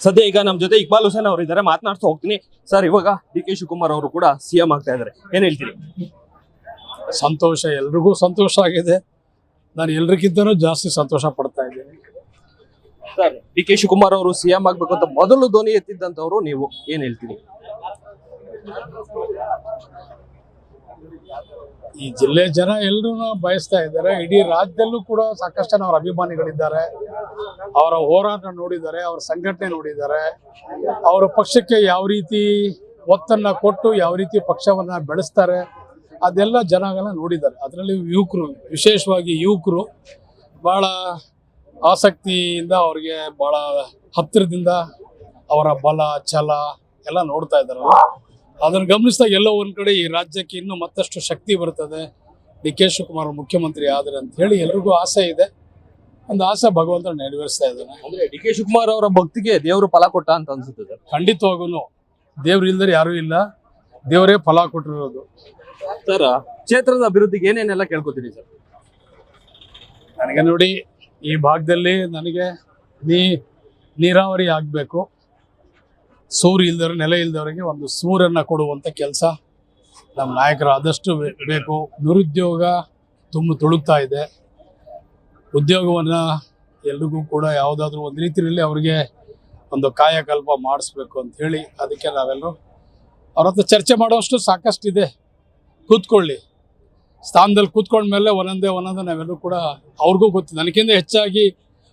ಸದ್ಯ ಈಗ ನಮ್ಮ ಜೊತೆ ಇಕ್ಬಾಲ್ ಹುಸೇನ್ ಅವರು ಇದ್ದಾರೆ, ಮಾತನಾಡ್ತಾ ಹೋಗ್ತೀನಿ. ಸರ್, ಇವಾಗ ಡಿ ಕೆ ಶಿವಕುಮಾರ್ ಅವರು ಕೂಡ ಸಿಎಂ ಆಗ್ತಾ ಇದ್ದಾರೆ, ಏನ್ ಹೇಳ್ತೀರಿ? ಸಂತೋಷ, ಎಲ್ರಿಗೂ ಸಂತೋಷ ಆಗಿದೆ. ನಾನು ಎಲ್ರಿಗಿಂತನೂ ಜಾಸ್ತಿ ಸಂತೋಷ ಪಡ್ತಾ ಇದ್ದೀನಿ. ಸರ್, ಡಿ ಕೆ ಶಿವಕುಮಾರ್ ಅವರು ಸಿಎಂ ಆಗ್ಬೇಕು ಅಂತ ಮೊದಲು ಧ್ವನಿ ಎತ್ತಿದ್ದಂತವ್ರು ನೀವು, ಏನ್ ಹೇಳ್ತೀರಿ? ಈ ಜಿಲ್ಲೆ ಜನ ಎಲ್ಲರೂ ಬಯಸ್ತಾ ಇದ್ದಾರೆ. ಇಡೀ ರಾಜ್ಯದಲ್ಲೂ ಕೂಡ ಸಾಕಷ್ಟು ಜನ ಅವರ ಅಭಿಮಾನಿಗಳಿದ್ದಾರೆ. ಅವರ ಹೋರಾಟ ನೋಡಿದ್ದಾರೆ, ಅವರ ಸಂಘಟನೆ ನೋಡಿದ್ದಾರೆ. ಅವರ ಪಕ್ಷಕ್ಕೆ ಯಾವ ರೀತಿ ಒತ್ತನ್ನ ಕೊಟ್ಟು ಯಾವ ರೀತಿ ಪಕ್ಷವನ್ನ ಬೆಳೆಸ್ತಾರೆ ಅದೆಲ್ಲ ಜನಗಳನ್ನ ನೋಡಿದ್ದಾರೆ. ಅದರಲ್ಲಿ ಯುವಕರು, ವಿಶೇಷವಾಗಿ ಯುವಕರು ಬಹಳ ಆಸಕ್ತಿಯಿಂದ ಅವ್ರಿಗೆ ಬಹಳ ಹತ್ತಿರದಿಂದ ಅವರ ಬಲ ಛಲ ಎಲ್ಲ ನೋಡ್ತಾ ಇದ್ದಾರೆ. ಅದನ್ನು ಗಮನಿಸಿದಾಗ ಎಲ್ಲೋ ಒಂದ್ ಕಡೆ ಈ ರಾಜ್ಯಕ್ಕೆ ಇನ್ನೂ ಮತ್ತಷ್ಟು ಶಕ್ತಿ ಬರ್ತದೆ, ಡಿ ಕೆ ಶಿವಕುಮಾರ್ ಮುಖ್ಯಮಂತ್ರಿ ಆದ್ರೆ ಅಂತ ಹೇಳಿ ಎಲ್ರಿಗೂ ಆಸೆ ಇದೆ. ಒಂದು ಆಸೆ ಭಗವಂತ ನೆರವೇರಿಸ್ತಾ ಇದ್ದಾನೆ. ಅಂದ್ರೆ ಡಿ ಕೆ ಶಿವಕುಮಾರ್ ಅವರ ಭಕ್ತಿಗೆ ದೇವರು ಫಲ ಕೊಟ್ಟ ಅಂತ ಅನ್ಸುತ್ತೆ ಸರ್? ಖಂಡಿತವಾಗೂ ದೇವ್ರು ಇಲ್ದರೆ ಯಾರೂ ಇಲ್ಲ, ದೇವರೇ ಫಲ ಕೊಟ್ಟಿರೋದು. ಸರ್, ಕ್ಷೇತ್ರದ ಅಭಿವೃದ್ಧಿಗೆ ಏನೇನೆಲ್ಲ ಕೇಳ್ಕೊತೀರಿ ಸರ್? ನನಗೆ ನೋಡಿ, ಈ ಭಾಗದಲ್ಲಿ ನನಗೆ ನೀರಾವರಿ ಆಗಬೇಕು. ಸೂರು ಇಲ್ದವ್ರು, ನೆಲೆ ಇಲ್ದವರಿಗೆ ಒಂದು ಸೂರನ್ನು ಕೊಡುವಂಥ ಕೆಲಸ ನಮ್ಮ ನಾಯಕರು ಆದಷ್ಟು ಬೇಕು. ನಿರುದ್ಯೋಗ ತುಳುಕ್ತಾ ಇದೆ. ಉದ್ಯೋಗವನ್ನು ಎಲ್ರಿಗೂ ಕೂಡ ಯಾವುದಾದ್ರೂ ಒಂದು ರೀತಿಯಲ್ಲಿ ಅವ್ರಿಗೆ ಒಂದು ಕಾಯಕಲ್ಪ ಮಾಡಿಸ್ಬೇಕು ಅಂತ ಹೇಳಿ ಅದಕ್ಕೆ ನಾವೆಲ್ಲರೂ ಅವ್ರ ಹತ್ರ ಚರ್ಚೆ ಮಾಡೋಷ್ಟು ಸಾಕಷ್ಟು ಇದೆ. ಕೂತ್ಕೊಳ್ಳಿ, ಸ್ಥಾನದಲ್ಲಿ ಕೂತ್ಕೊಂಡ್ಮೇಲೆ ಒಂದೊಂದೇ ನಾವೆಲ್ಲರೂ ಕೂಡ ಅವ್ರಿಗೂ ಗೊತ್ತು. ನನಗಿಂತ ಹೆಚ್ಚಾಗಿ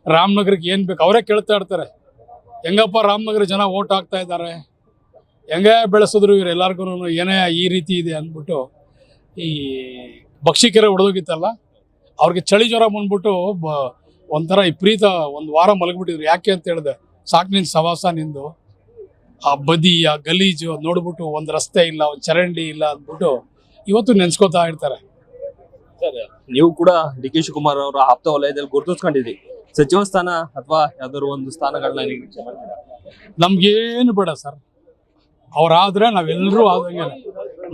ರಾಮನಗರಕ್ಕೆ ಏನು ಬೇಕು ಅವರೇ ಕೇಳ್ತಾ ಇರ್ತಾರೆ. ಹೆಂಗಪ್ಪ ರಾಮನಗರ ಜನ ಓಟ್ ಹಾಕ್ತಾ ಇದ್ದಾರೆ, ಹೆಂಗೆ ಬೆಳೆಸಿದ್ರು ಇವರೆಲ್ಲರಿಗೂ ಏನೇ ಈ ರೀತಿ ಇದೆ ಅಂದ್ಬಿಟ್ಟು ಈ ಭಕ್ಷಿಕೆರೆ ಹೊಡೆದೋಗಿತ್ತಲ್ಲ, ಅವ್ರಿಗೆ ಚಳಿ ಜ್ವರ ಬಂದ್ಬಿಟ್ಟು ಒಂಥರ ವಿಪರೀತ ಒಂದು ವಾರ ಮಲಗಿಬಿಟ್ಟಿದ್ರು. ಯಾಕೆ ಅಂತ ಹೇಳಿದೆ, ಸಾಕು ನಿನ್ನ ಸವಾಸ ನಿಂದು, ಆ ಬದಿ ಆ ಗಲೀಜು ನೋಡ್ಬಿಟ್ಟು ಒಂದು ರಸ್ತೆ ಇಲ್ಲ, ಒಂದು ಚರಂಡಿ ಇಲ್ಲ ಅಂದ್ಬಿಟ್ಟು ಇವತ್ತು ನೆನ್ಸ್ಕೊತಾ ಇರ್ತಾರೆ. ಸರ್, ನೀವು ಕೂಡ ಡಿ ಕೆ ಶಿವಕುಮಾರ್ ಅವರ ಆಪ್ತ ವಲಯದಲ್ಲಿ ಗುರುತಿಸ್ಕೊಂಡಿದ್ದೀರಿ. ಸಚಿವ ಸ್ಥಾನ ಅಥವಾ ಯಾವ್ದಾದ್ರು ಒಂದು ಸ್ಥಾನಗಳನ್ನ ನಿರೀಕ್ಷೆ ಮಾಡ್ತೀರಾ? ನಮ್ಗೇನು ಬೇಡ ಸರ್, ಅವ್ರಾದ್ರೆ ನಾವೆಲ್ಲರೂ ಆದಂಗೆ.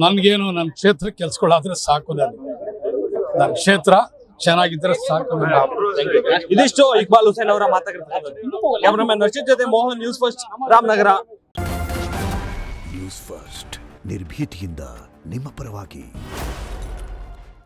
ನನ್ಗೇನು ನನ್ನ ಕ್ಷೇತ್ರ ಕೆಲ್ಸಗಳಾದ್ರೆ ಸಾಕು. ನನ್ನ ಕ್ಷೇತ್ರ ಚೆನ್ನಾಗಿದ್ರೆ ಸಾಕು. ಇದಿಷ್ಟು ಇಕ್ಬಾಲ್ ಹುಸೇನ್ ಅವರ ಮಾತಾಡ್ತಾರೆ. ಕ್ಯಾಮರಾಮನ್ ರಶೀದ್ ಜೊತೆ Mohan, news first, Ramanagara. News first, ನಿರ್ಭೀತಿಯಿಂದ ನಿಮ್ಮ ಪರವಾಗಿ.